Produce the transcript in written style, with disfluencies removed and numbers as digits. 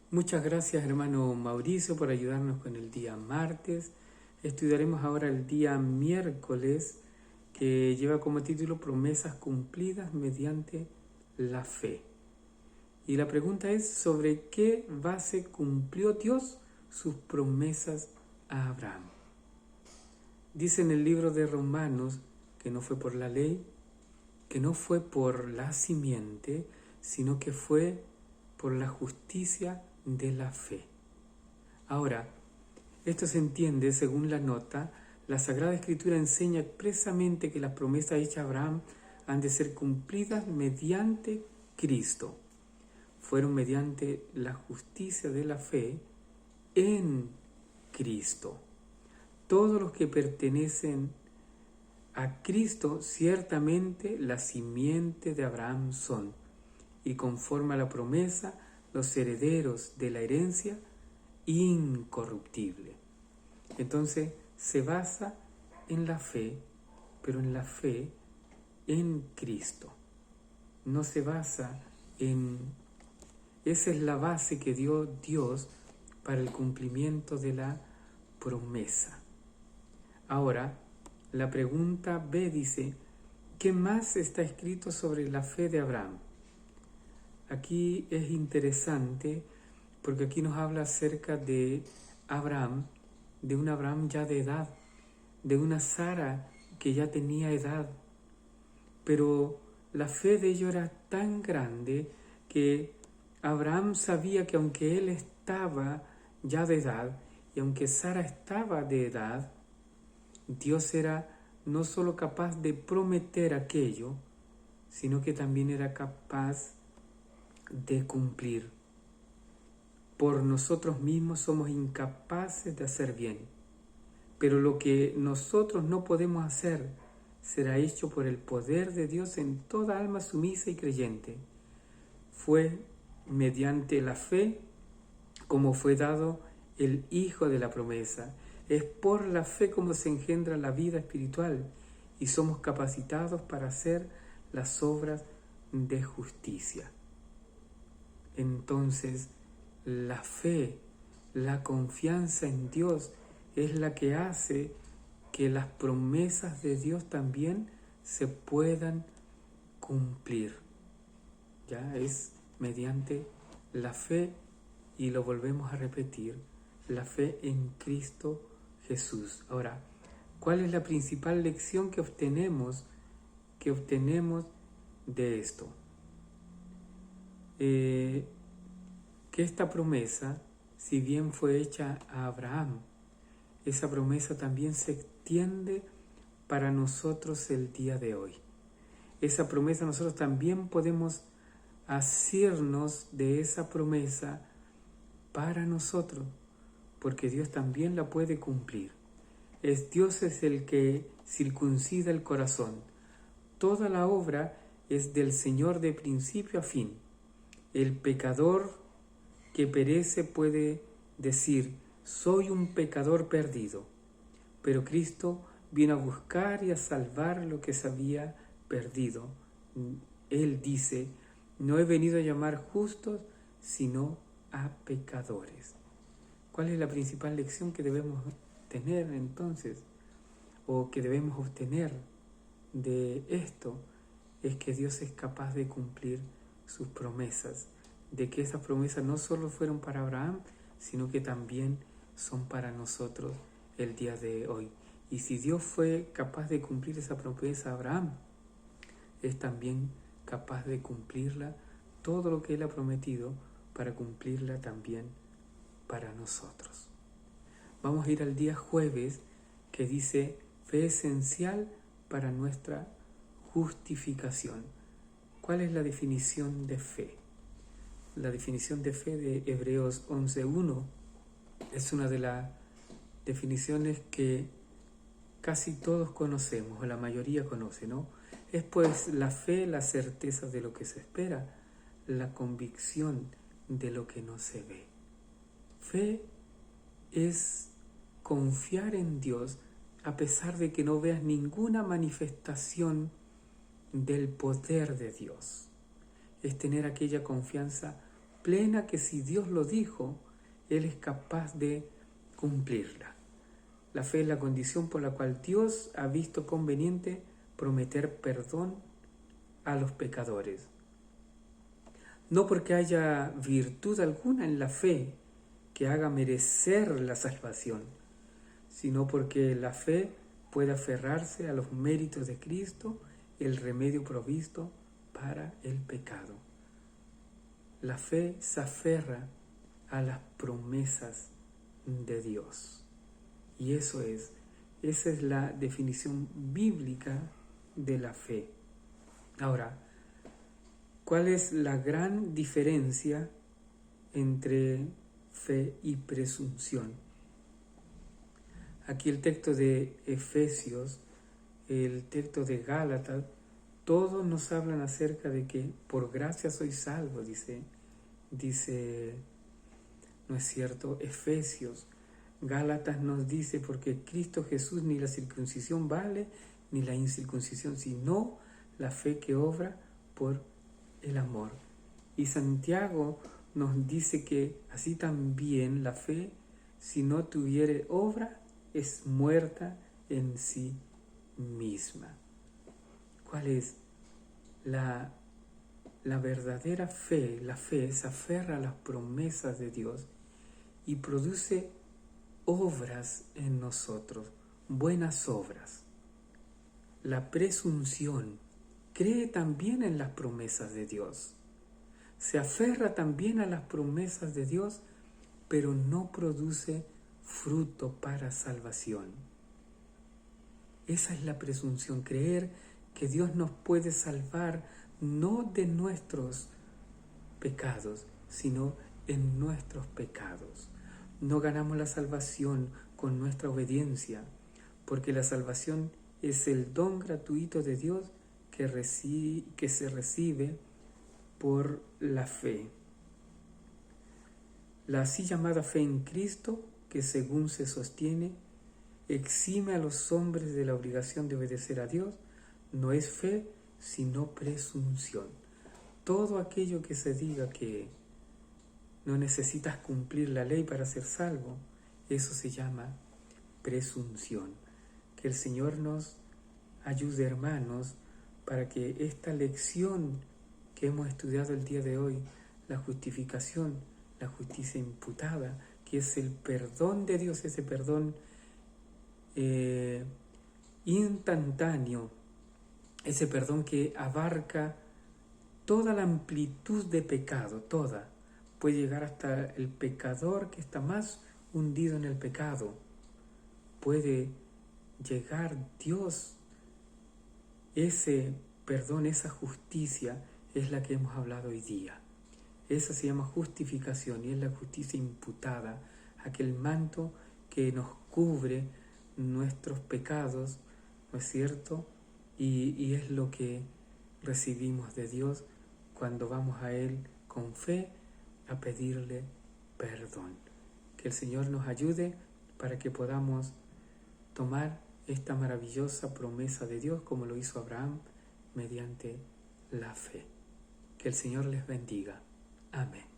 Muchas gracias, hermano Mauricio, por ayudarnos con el día martes. Estudiaremos ahora el día miércoles, que lleva como título Promesas cumplidas mediante la fe. Y la pregunta es: ¿sobre qué base cumplió Dios sus promesas a Abraham? Dice en el libro de Romanos que no fue por la ley, que no fue por la simiente, sino que fue por la justicia de la fe. Ahora, esto se entiende según la nota. La Sagrada Escritura enseña expresamente que las promesas hechas a Abraham han de ser cumplidas mediante Cristo. Fueron mediante la justicia de la fe en Cristo. Todos los que pertenecen a Cristo ciertamente la simiente de Abraham son, y conforme a la promesa, los herederos de la herencia incorruptible. Entonces se basa en la fe, pero en la fe en Cristo. No se basa en... Esa es la base que dio Dios para el cumplimiento de la promesa. Ahora, la pregunta B dice: ¿qué más está escrito sobre la fe de Abraham? Aquí es interesante porque aquí nos habla acerca de Abraham, de un Abraham ya de edad, de una Sara que ya tenía edad, pero la fe de ellos era tan grande que Abraham sabía que aunque él estaba ya de edad y aunque Sara estaba de edad, Dios era no solo capaz de prometer aquello, sino que también era capaz de cumplir. Por nosotros mismos somos incapaces de hacer bien, pero lo que nosotros no podemos hacer será hecho por el poder de Dios en toda alma sumisa y creyente. Fue mediante la fe como fue dado el Hijo de la promesa. Es por la fe como se engendra la vida espiritual y somos capacitados para hacer las obras de justicia. Entonces, la fe, la confianza en Dios es la que hace que las promesas de Dios también se puedan cumplir. Ya es mediante la fe, y lo volvemos a repetir, la fe en Cristo Jesús. Ahora, ¿cuál es la principal lección que obtenemos de esto? Que esta promesa, si bien fue hecha a Abraham, esa promesa también se extiende para nosotros el día de hoy. Esa promesa nosotros también podemos asirnos de esa promesa para nosotros, porque Dios también la puede cumplir. Dios es el que circuncida el corazón. Toda la obra es del Señor de principio a fin. El pecador que perece puede decir: soy un pecador perdido, pero Cristo vino a buscar y a salvar lo que se había perdido. Él dice: no he venido a llamar justos, sino a pecadores. ¿Cuál es la principal lección que debemos tener entonces, o que debemos obtener de esto? Es que Dios es capaz de cumplir sus promesas, de que esas promesas no solo fueron para Abraham, sino que también son para nosotros el día de hoy. Y si Dios fue capaz de cumplir esa promesa a Abraham, es también capaz de cumplirla, todo lo que Él ha prometido, para cumplirla también para nosotros. Vamos a ir al día jueves, que dice: fe esencial para nuestra justificación. ¿Cuál es la definición de fe? La definición de fe de Hebreos 11:1 es una de las definiciones que casi todos conocemos, o la mayoría conoce, ¿no? Es pues la fe, la certeza de lo que se espera, la convicción de lo que no se ve. Fe es confiar en Dios a pesar de que no veas ninguna manifestación del poder de Dios. Es tener aquella confianza plena que si Dios lo dijo, Él es capaz de cumplirla. La fe es la condición por la cual Dios ha visto conveniente prometer perdón a los pecadores. No porque haya virtud alguna en la fe que haga merecer la salvación, sino porque la fe puede aferrarse a los méritos de Cristo, el remedio provisto para el pecado. La fe se aferra a las promesas de Dios. Y esa es la definición bíblica de la fe. Ahora, ¿cuál es la gran diferencia entre fe y presunción? Aquí el texto de Efesios, el texto de Gálatas, todos nos hablan acerca de que por gracia sois salvos, dice, ¿no es cierto? Efesios. Gálatas nos dice, porque Cristo Jesús ni la circuncisión vale, ni la incircuncisión, sino la fe que obra por el amor. Y Santiago nos dice que así también la fe, si no tuviere obra, es muerta en sí misma. ¿Cuál es la verdadera fe? La fe se aferra a las promesas de Dios y produce obras en nosotros, buenas obras. La presunción cree también en las promesas de Dios, se aferra también a las promesas de Dios, pero no produce fruto para salvación. Esa es la presunción, creer que Dios nos puede salvar no de nuestros pecados, sino en nuestros pecados. No ganamos la salvación con nuestra obediencia, porque la salvación es el don gratuito de Dios que se recibe por la fe. La así llamada fe en Cristo, que según se sostiene, exime a los hombres de la obligación de obedecer a Dios, no es fe, sino presunción. Todo aquello que se diga que no necesitas cumplir la ley para ser salvo, eso se llama presunción. Que el Señor nos ayude, hermanos, para que esta lección que hemos estudiado el día de hoy, la justificación, la justicia imputada, que es el perdón de Dios, ese perdón instantáneo, ese perdón que abarca toda la amplitud de pecado, toda, puede llegar hasta el pecador que está más hundido en el pecado, puede llegar Dios. Ese perdón, esa justicia es la que hemos hablado hoy día. Esa se llama justificación y es la justicia imputada, aquel manto que nos cubre nuestros pecados, ¿no es cierto? Y es lo que recibimos de Dios cuando vamos a Él con fe a pedirle perdón. Que el Señor nos ayude para que podamos tomar esta maravillosa promesa de Dios como lo hizo Abraham mediante la fe. Que el Señor les bendiga. Amén.